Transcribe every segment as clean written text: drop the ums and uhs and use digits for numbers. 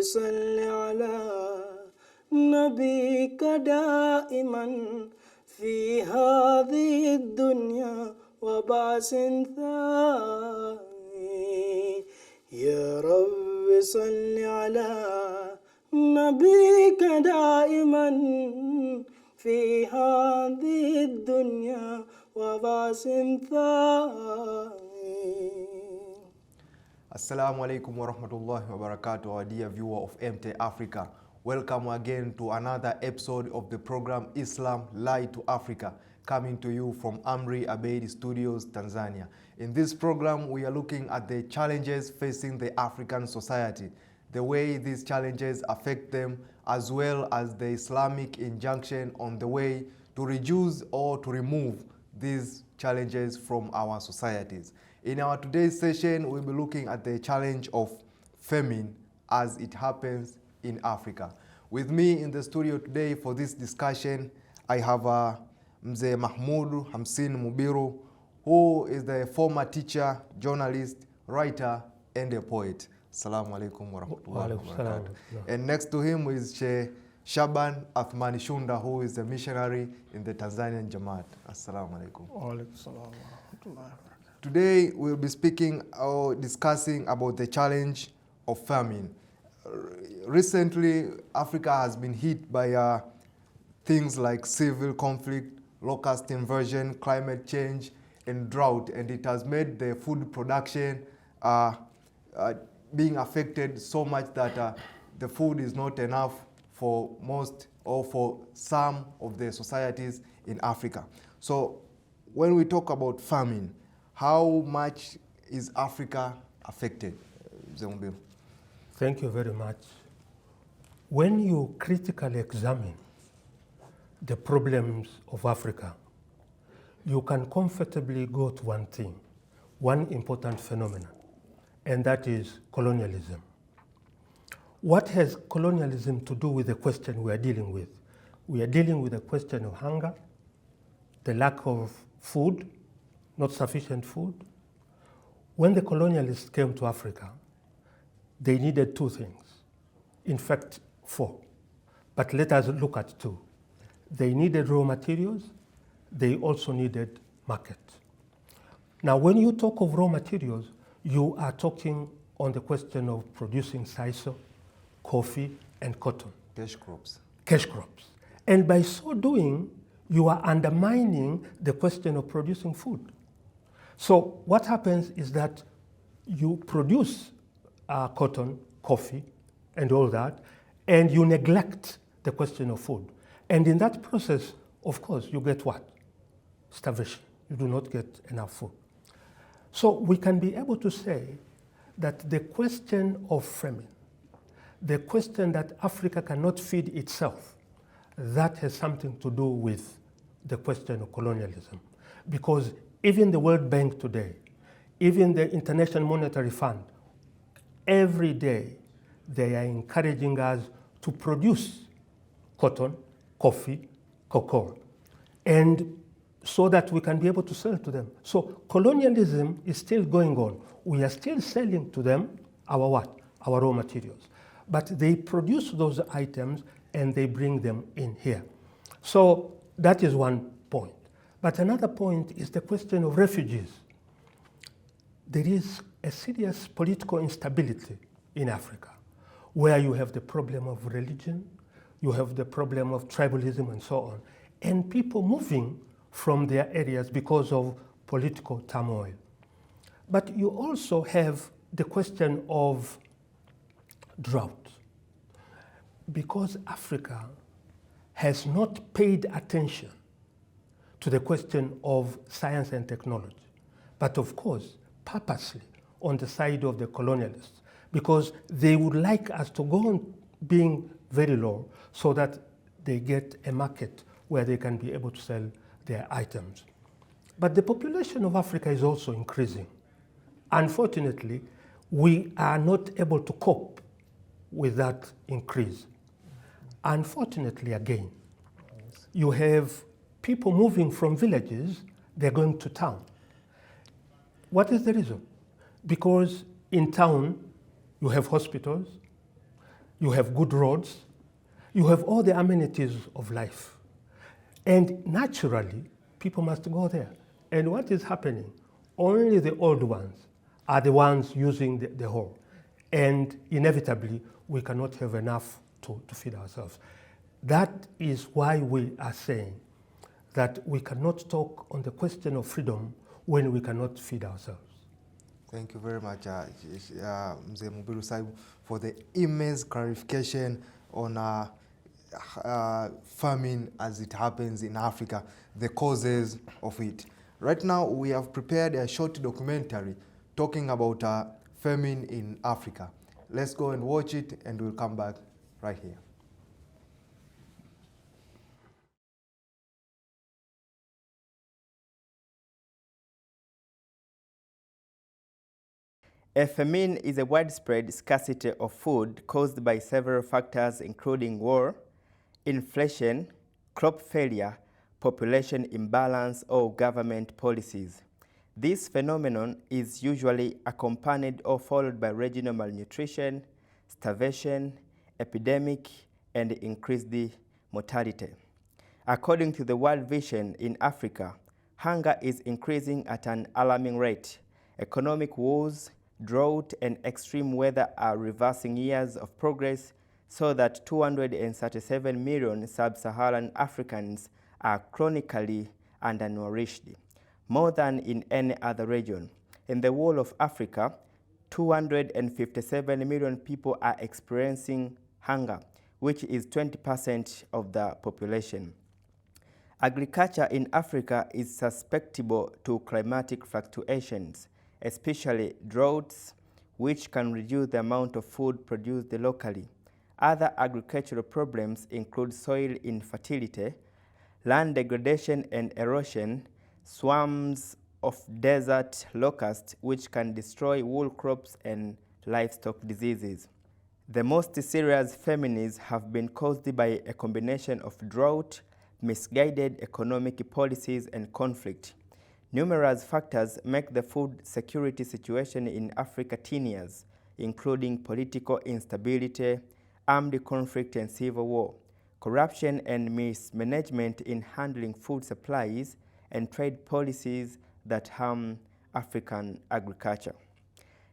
صل على نبيك دائما في هذه الدنيا وبعث ثاني. يا رب صل على نبيك دائما في هذه الدنيا وبعث ثاني. Assalamu alaikum wa rahmatullahi wa barakatuh, our dear viewer of MTA Africa. Welcome again to another episode of the program Islam Light to Africa, coming to you from Amri Abeid Studios, Tanzania. In this program, we are looking at the challenges facing the African society, the way these challenges affect them, as well as the Islamic injunction on the way to reduce or to remove these challenges from our societies. In our today's session, we'll be looking at the challenge of famine as it happens in Africa. With me in the studio today for this discussion, I have Mzee Mahmoud Hamsin Mubiru, who is the former teacher, journalist, writer, and a poet. Assalamu alaikum wa rahmatullahi wa barakatuh. And next to him is Sheikh Shaban Athmani Shunda, who is a missionary in the Tanzanian Jamaat. Assalamu alaikum. Wa alaikum salam wa rahmatullahi. Today we'll be speaking or discussing about the challenge of famine. Recently, Africa has been hit by things like civil conflict, locust invasion, climate change, and drought, and it has made the food production being affected so much that the food is not enough for most or for some of the societies in Africa. So when we talk about famine, how much is Africa affected? Thank you very much. When you critically examine the problems of Africa, you can comfortably go to one thing, one important phenomenon, and that is colonialism. What has colonialism to do with the question we are dealing with? We are dealing with the question of hunger, the lack of food, not sufficient food. When the colonialists came to Africa, they needed two things. In fact, four. But let us look at two. They needed raw materials. They also needed market. Now, when you talk of raw materials, you are talking on the question of producing sisal, coffee, and cotton. Cash crops. Cash crops. And by so doing, you are undermining the question of producing food. So what happens is that you produce cotton, coffee, and all that, and you neglect the question of food. And in that process, of course, you get what? Starvation. You do not get enough food. So we can be able to say that the question of famine, the question that Africa cannot feed itself, that has something to do with the question of colonialism. Because even the World Bank today, even the International Monetary Fund, every day they are encouraging us to produce cotton, coffee, cocoa, and so that we can be able to sell to them. So colonialism is still going on. We are still selling to them our what? Our raw materials. But they produce those items and they bring them in here. So that is one point. But another point is the question of refugees. There is a serious political instability in Africa, where you have the problem of religion, you have the problem of tribalism and so on, and people moving from their areas because of political turmoil. But you also have the question of drought, because Africa has not paid attention to the question of science and technology, but of course, purposely on the side of the colonialists, because they would like us to go on being very low so that they get a market where they can be able to sell their items. But the population of Africa is also increasing. Unfortunately, we are not able to cope with that increase. Unfortunately, again, you have people moving from villages, they're going to town. What is the reason? Because in town, you have hospitals, you have good roads, you have all the amenities of life. And naturally, people must go there. And what is happening? Only the old ones are the ones using the whole. And inevitably, we cannot have enough to feed ourselves. That is why we are saying that we cannot talk on the question of freedom when we cannot feed ourselves. Thank you very much, Mzee Mubiru Saibu, for the immense clarification on famine as it happens in Africa, the causes of it. Right now, we have prepared a short documentary talking about famine in Africa. Let's go and watch it, and we'll come back right here. A famine is a widespread scarcity of food caused by several factors including war, inflation, crop failure, population imbalance, or government policies. This phenomenon is usually accompanied or followed by regional malnutrition, starvation, epidemic, and increased mortality. According to the World Vision in Africa, hunger is increasing at an alarming rate. Economic woes, drought, and extreme weather are reversing years of progress so that 237 million sub-Saharan Africans are chronically undernourished, more than in any other region. In the whole of Africa, 257 million people are experiencing hunger, which is 20% of the population. Agriculture in Africa is susceptible to climatic fluctuations, especially droughts, which can reduce the amount of food produced locally. Other agricultural problems include soil infertility, land degradation and erosion, swarms of desert locusts, which can destroy wool crops, and livestock diseases. The most serious famines have been caused by a combination of drought, misguided economic policies, and conflict. Numerous factors make the food security situation in Africa tenuous, including political instability, armed conflict and civil war, corruption and mismanagement in handling food supplies, and trade policies that harm African agriculture.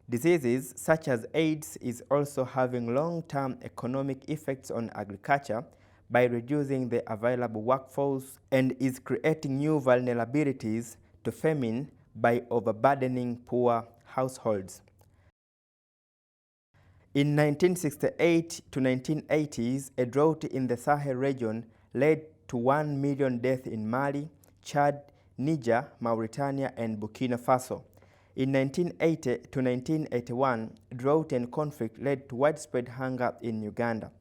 Diseases such as AIDS is also having long-term economic effects on agriculture by reducing the available workforce and is creating new vulnerabilities to famine by overburdening poor households. In 1968 to 1980s, a drought in the Sahel region led to 1 million deaths in Mali, Chad, Niger, Mauritania, and Burkina Faso. In 1980 to 1981, drought and conflict led to widespread hunger in Uganda.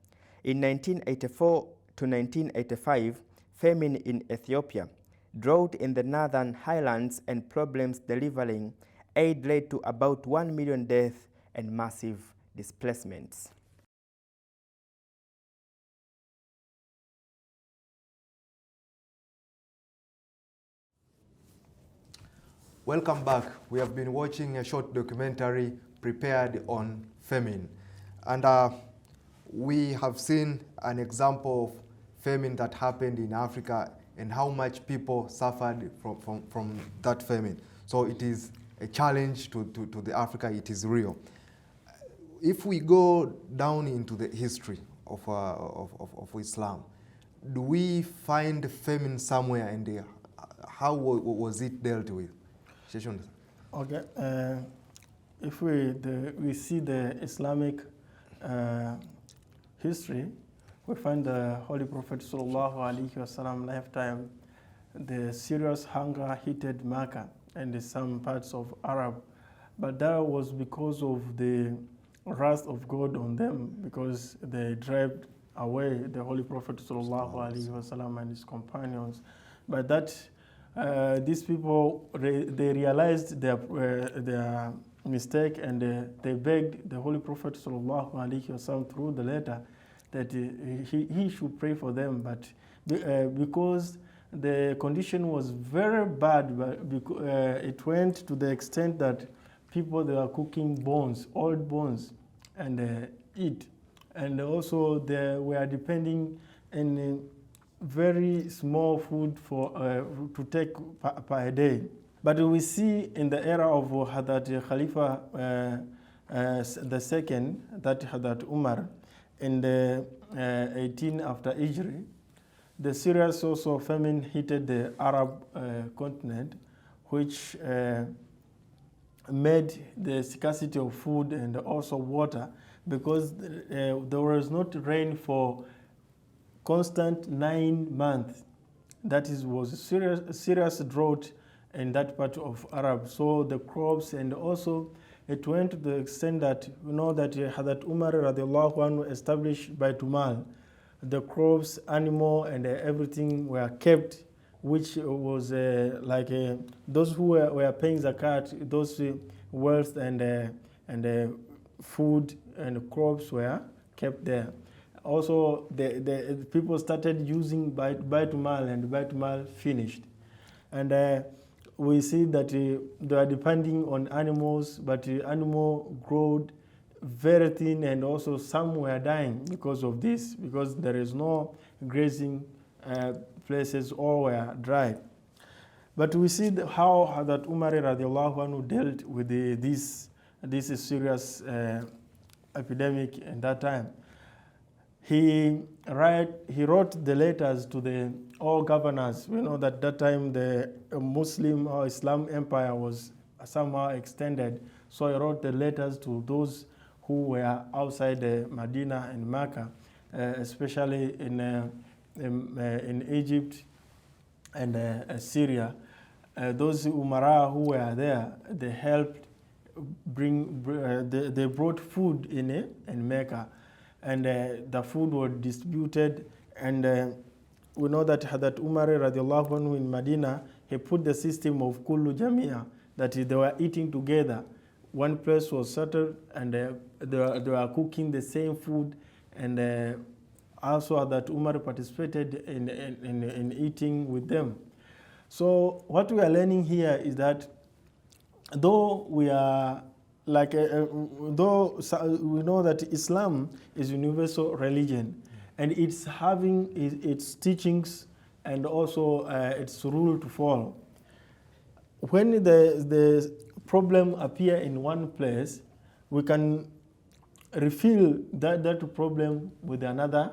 In 1984 to 1985, famine in Ethiopia, drought in the northern highlands, and problems delivering aid led to about 1 million deaths and massive displacements. Welcome back. We have been watching a short documentary prepared on famine. And we have seen an example of famine that happened in Africa and how much people suffered from that famine. So it is a challenge to the Africa, it is real. If we go down into the history of Islam, do we find famine somewhere, and how was it dealt with? Okay, if we see the Islamic history, we find the Holy Prophet Sallallahu Alaihi Wasallam lifetime, the serious hunger hit Mecca and some parts of Arab, but that was because of the wrath of God on them, because they drive away the Holy Prophet Sallallahu Alaihi Wasallam and his companions. But that these people, they realized their mistake, and they begged the Holy Prophet Sallallahu Alaihi Wasallam through the letter that he should pray for them. But because the condition was very bad, it went to the extent that people, they were cooking bones, old bones, and eat. and also they were depending on very small food for to take per day. But we see in the era of Hazrat Khalifa the second, that Hazrat Umar, in the 18 after Hijri, the serious also famine hit the Arab continent, which made the scarcity of food and also water, because there was not rain for constant 9 months. That was a serious drought in that part of Arab. So the crops, and also it went to the extent that you know that Hazrat Umar radiallahu anhu established Baitul Mal. The crops, animal, and everything were kept, which was those who were paying zakat, those wealth and food and crops were kept there. Also, the people started using Baitul Mal, and Baitul Mal finished. And we see that they are depending on animals, but the animal growed very thin, and also some were dying because of this, because there is no grazing places, all were dry. But we see how Hazrat Umar radiallahu anhu dealt with this serious epidemic in that time. He wrote the letters to all governors. We know that time the Muslim or Islam empire was somehow extended. So he wrote the letters to those who were outside Medina and Mecca, especially in Egypt and Syria. Those Umara who were there, they helped they brought food in Mecca. And the food was distributed, and we know that Hazrat Umar radiallahu anhu in Medina, he put the system of kullu jamia, that they were eating together. One place was settled, and they were cooking the same food, and also Hazrat Umar participated in eating with them. So what we are learning here is that though we are though we know that Islam is a universal religion, and it's having its teachings and also its rule to follow. When the problem appear in one place, we can refill that problem with another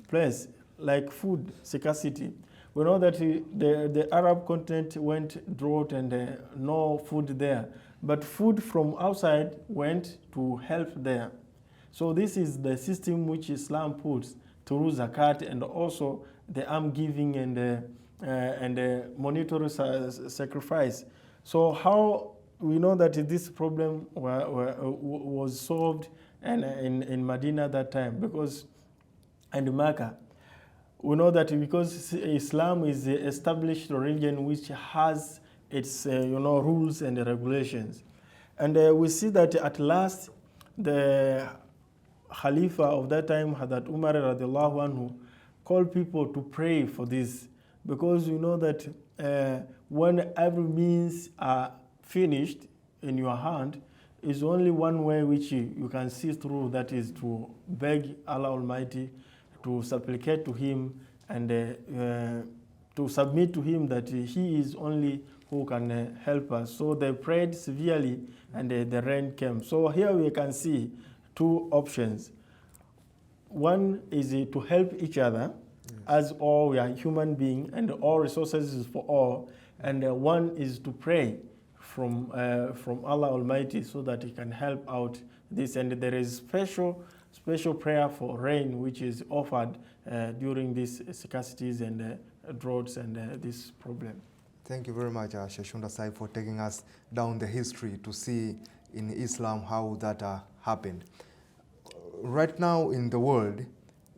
place, like food scarcity. We know that the Arab continent went drought and no food there. But food from outside went to help there. So this is the system which Islam puts through zakat, and also the alms giving and the monetary sacrifice. So how we know that this problem was solved in Medina that time, and Mecca. We know that because Islam is the established religion which has its rules and regulations. And we see that at last the Khalifa of that time, Hazrat Umar radiallahu anhu, called people to pray for this, because you know that when every means are finished in your hand, is only one way which you can see through, that is to beg Allah Almighty, to supplicate to Him, and to submit to Him that He is only who can help us. So they prayed severely, and the rain came. So here we can see two options. One is to help each other, as all we are human beings, and all resources is for all. And one is to pray from Allah Almighty, so that He can help out this. And there is special prayer for rain, which is offered during these scarcities and droughts and this problem. Thank you very much, Sheshunda Sai, for taking us down the history to see in Islam how that happened. Right now in the world,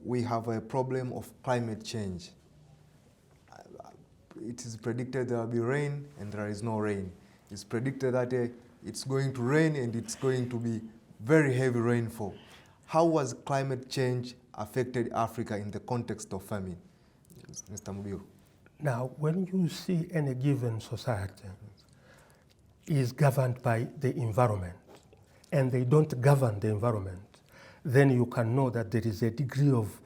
we have a problem of climate change. It is predicted there will be rain, and there is no rain. It's predicted that it's going to rain, and it's going to be very heavy rainfall. How has climate change affected Africa in the context of famine? Mr. Mubiru. Now, when you see any given society is governed by the environment, and they don't govern the environment, then you can know that there is a degree of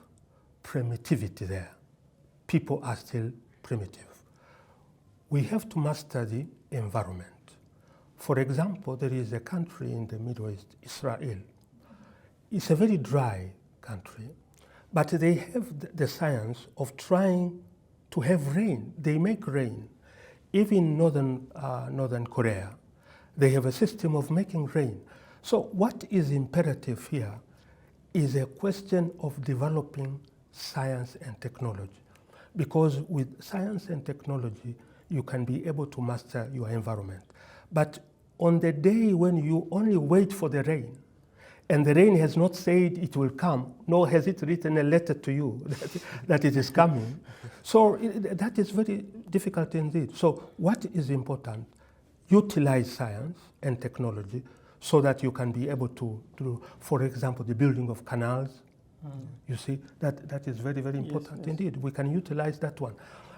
primitivity there. People are still primitive. We have to master the environment. For example, there is a country in the Middle East, Israel. It's a very dry country, but they have the science of trying to have rain. They make rain. Even Northern Korea, they have a system of making rain. So what is imperative here is a question of developing science and technology. Because with science and technology, you can be able to master your environment. But on the day when you only wait for the rain, and the rain has not said it will come, nor has it written a letter to you that it is coming. So that is very difficult indeed. So what is important? Utilize science and technology so that you can be able to do, for example, the building of canals. You see, that is very, very important indeed. We can utilize that one.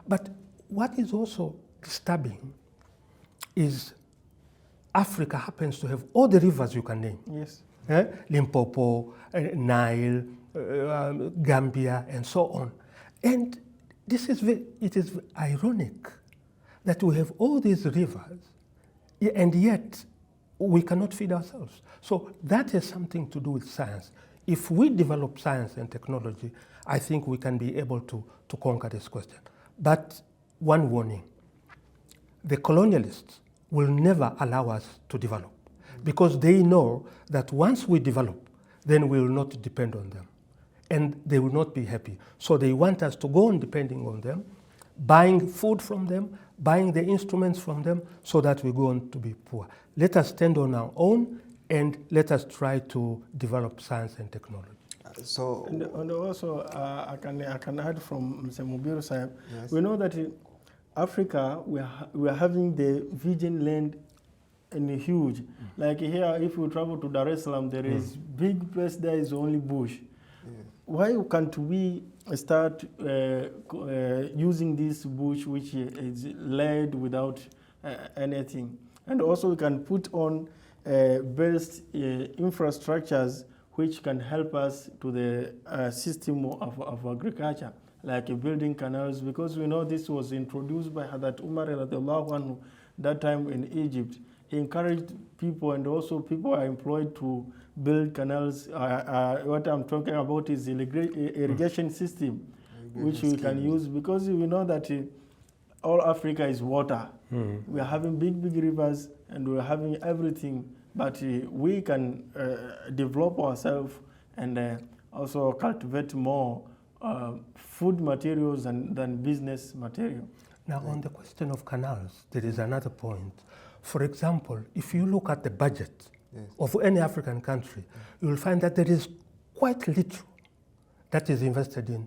But what is also disturbing is Africa happens to have all the rivers you can name. Yes. Limpopo, Nile, Gambia, and so on. And it is ironic that we have all these rivers, and yet we cannot feed ourselves. So that has something to do with science. If we develop science and technology, I think we can be able to conquer this question. But one warning, the colonialists will never allow us to develop, because they know that once we develop, then we will not depend on them, and they will not be happy. So they want us to go on depending on them, buying food from them, buying the instruments from them, so that we go on to be poor. Let us stand on our own, and let us try to develop science and technology. So, and also, I can add from Mr. Mubiru Sahib, yes. We know that in Africa, we are having the virgin land and huge. Like here, if you travel to Dar es Salaam, there is big place, there is only bush. Why can't we start using this bush which is laid without anything? And also we can put on best infrastructures which can help us to the system of agriculture, like building canals, because we know this was introduced by Hazrat Umar radiallahu anhu that time in Egypt. He encouraged people, and also people are employed to build canals. What I'm talking about is irrigation system, which we can use, because we know that all Africa is water. We are having big rivers, and we are having everything, but we can develop ourselves and also cultivate more food materials than business material. Now, on the question of canals, there is another point. For example, if you look at the budget of any African country, you will find that there is quite little that is invested in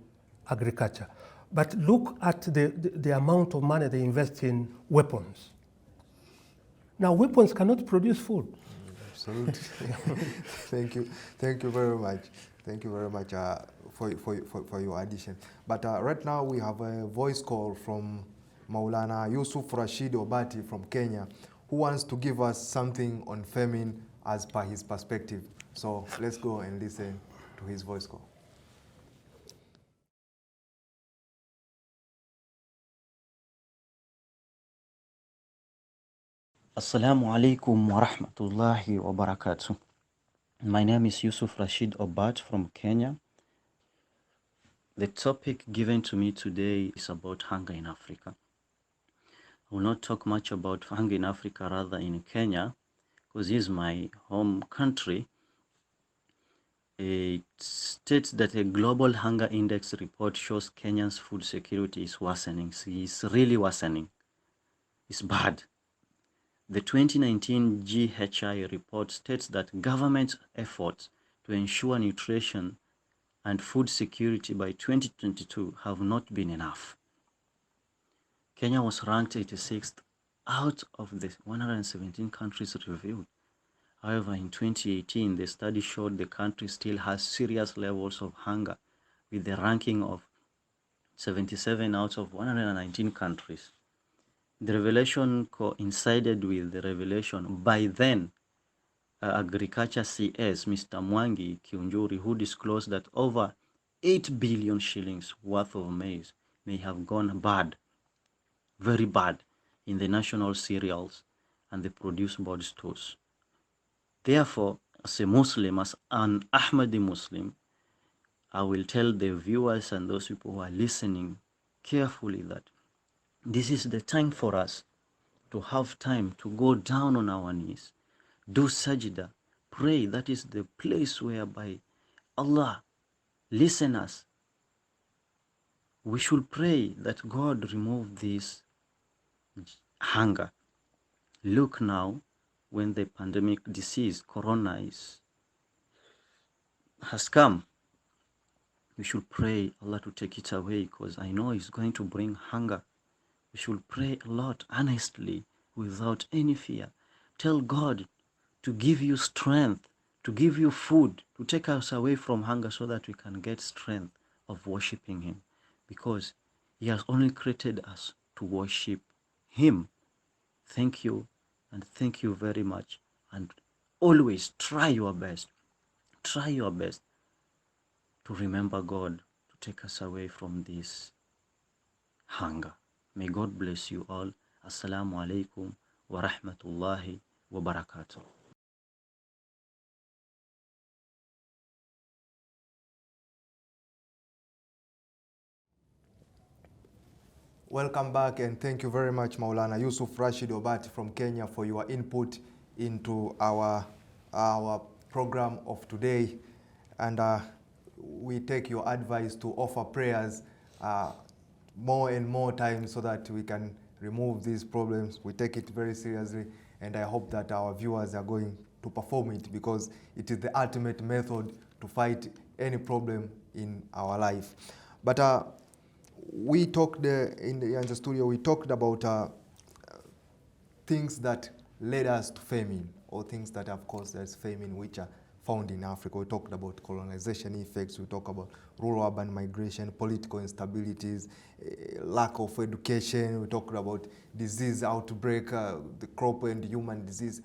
agriculture. But look at the amount of money they invest in weapons. Now, weapons cannot produce food. Absolutely. Thank you very much. Thank you very much for your addition. But right now we have a voice call from Maulana Yusuf Rashid Obati from Kenya, who wants to give us something on famine as per his perspective. So let's go and listen to his voice call. Assalamu alaikum wa rahmatullahi wa barakatuh. My name is Yusuf Rashid Obat from Kenya. The topic given to me today is about hunger in Africa. I will not talk much about hunger in Africa, rather in Kenya, because this is my home country. It states that a global hunger index report shows Kenya's food security is worsening. It's really worsening. It's bad. The 2019 GHI report states that government efforts to ensure nutrition and food security by 2022 have not been enough. Kenya was ranked 86th out of the 117 countries reviewed. However, in 2018, the study showed the country still has serious levels of hunger, with the ranking of 77 out of 119 countries. The revelation coincided with the revelation by then Agriculture CS, Mr. Mwangi Kiunjuri, who disclosed that over 8 billion shillings worth of maize may have gone bad, very bad, in the national cereals and the produce board stores. Therefore, as a Muslim, as an Ahmadi Muslim, I will tell the viewers and those people who are listening carefully that this is the time for us to have time to go down on our knees, do sajda, pray. That is the place whereby Allah listen us. We should pray that God remove this hunger. Look now, when the pandemic disease, corona, has come, we should pray Allah to take it away, because I know it's going to bring hunger. We should pray a lot, honestly, without any fear. Tell God to give you strength, to give you food, to take us away from hunger so that we can get strength of worshiping Him. Because He has only created us to worship Him. Thank you, and thank you very much. And always try your best. Try your best to remember God to take us away from this hunger. May God bless you all. Assalamu alaikum wa rahmatullahi wa barakatuh. Welcome back, and thank you very much, Maulana Yusuf Rashid Obati from Kenya, for your input into our program of today. And we take your advice to offer prayers more and more times so that we can remove these problems. We take it very seriously, and I hope that our viewers are going to perform it, because it is the ultimate method to fight any problem in our life. But we talked in the studio, we talked about things that led us to famine, or things that have caused us famine, which are found in Africa. We talked about colonization effects, we talked about rural-urban migration, political instabilities, lack of education, we talked about disease outbreak, the crop and human disease.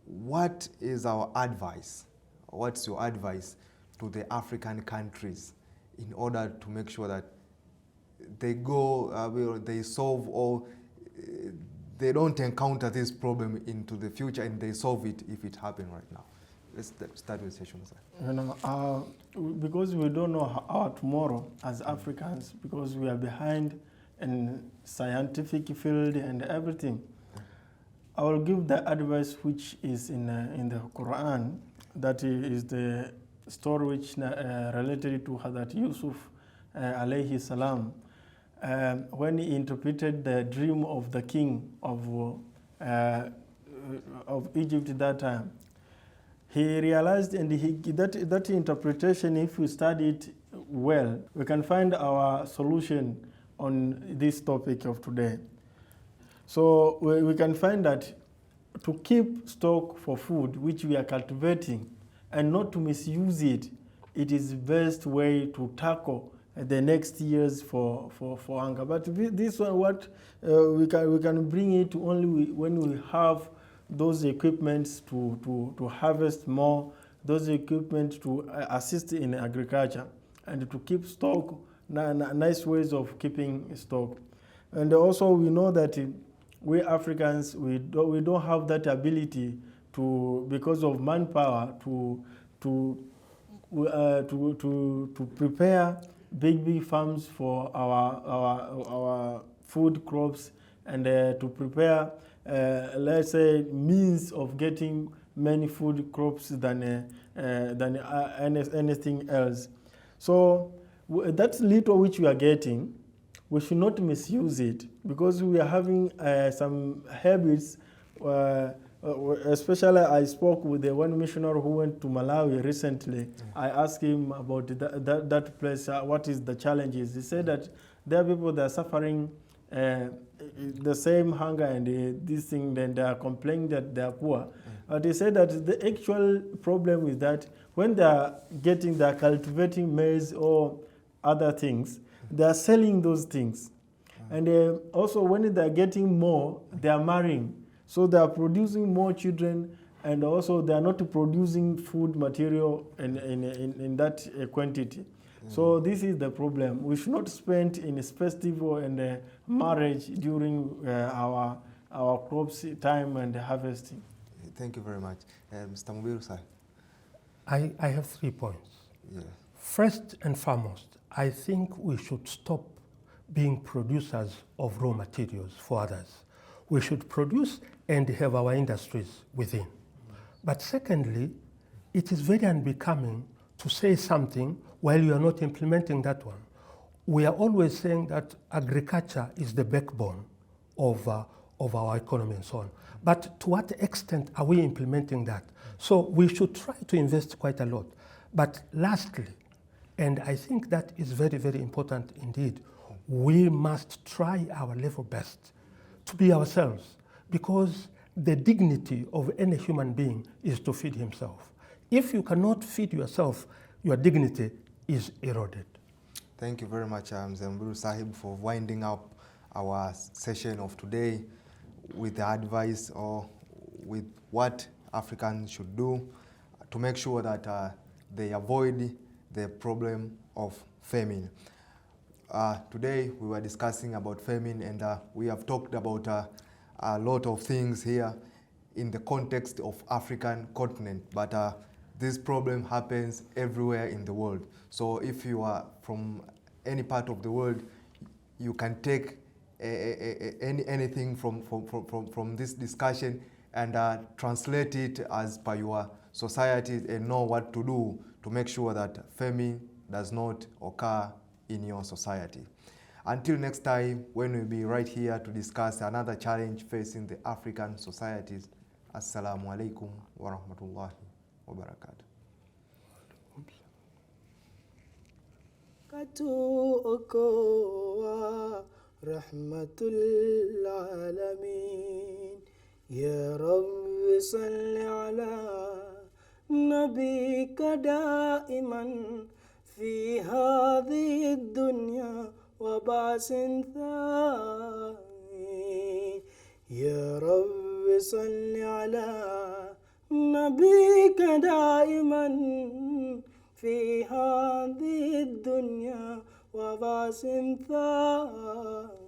What is our advice? What's your advice to the African countries in order to make sure that they go, they solve, or they don't encounter this problem into the future, and they solve it if it happens right now? Let's start with session, sir. You know, because we don't know our tomorrow as Africans, because we are behind in scientific field and everything. I will give the advice which is in the Quran. That is the story which related to Hazrat Yusuf alayhi salam, when he interpreted the dream of the king of Egypt that time. He realized, and that interpretation, if we study it well, we can find our solution on this topic of today. So we can find that to keep stock for food, which we are cultivating, and not to misuse it, it is the best way to tackle the next years for hunger. But this one, what we can bring it only when we have those equipments to harvest more, those equipment to assist in agriculture, and to keep stock, nice ways of keeping stock. And also we know that we Africans, we don't have that ability to, because of manpower, to prepare big farms for our food crops, and to prepare let's say means of getting many food crops than anything else. So that little which we are getting, we should not misuse it, because we are having some habits. Especially, I spoke with the one missionary who went to Malawi recently. I asked him about that place, what is the challenges. He said that there are people that are suffering the same hunger and this thing, then they are complaining that they are poor. But he said that the actual problem is that when they are cultivating maize or other things, they are selling those things. And also when they are getting more, they are marrying. So they are producing more children, and also they are not producing food material in that quantity. So this is the problem. We should not spend in a festival and marriage during our crops time and harvesting. Thank you very much. Mr. Mubiru, sir. I have 3 points. Yeah. First and foremost, I think we should stop being producers of raw materials for others. We should produce and have our industries within. But secondly, it is very unbecoming to say something while you are not implementing that one. We are always saying that agriculture is the backbone of our economy and so on. But to what extent are we implementing that? So we should try to invest quite a lot. But lastly, and I think that is very, very important indeed, we must try our level best to be ourselves, because the dignity of any human being is to feed himself. If you cannot feed yourself, your dignity is eroded. Thank you very much, Mzee Sahib, for winding up our session of today with the advice or with what Africans should do to make sure that they avoid the problem of famine. Today we were discussing about famine, and we have talked about a lot of things here in the context of African continent, but this problem happens everywhere in the world. So if you are from any part of the world, you can take anything from this discussion and translate it as per your society and know what to do to make sure that famine does not occur in your society. Until next time, when we'll be right here to discuss another challenge facing the African societies. Assalamu alaikum wa rahmatullahi wa barakatuh. Katu okoa rahmatul alamin. Ya Rabbi salli ala nabika daiman في هذه الدنيا وبعث ثاني. يا رب صل على نبيك دائما في هذه الدنيا وبعث ثاني.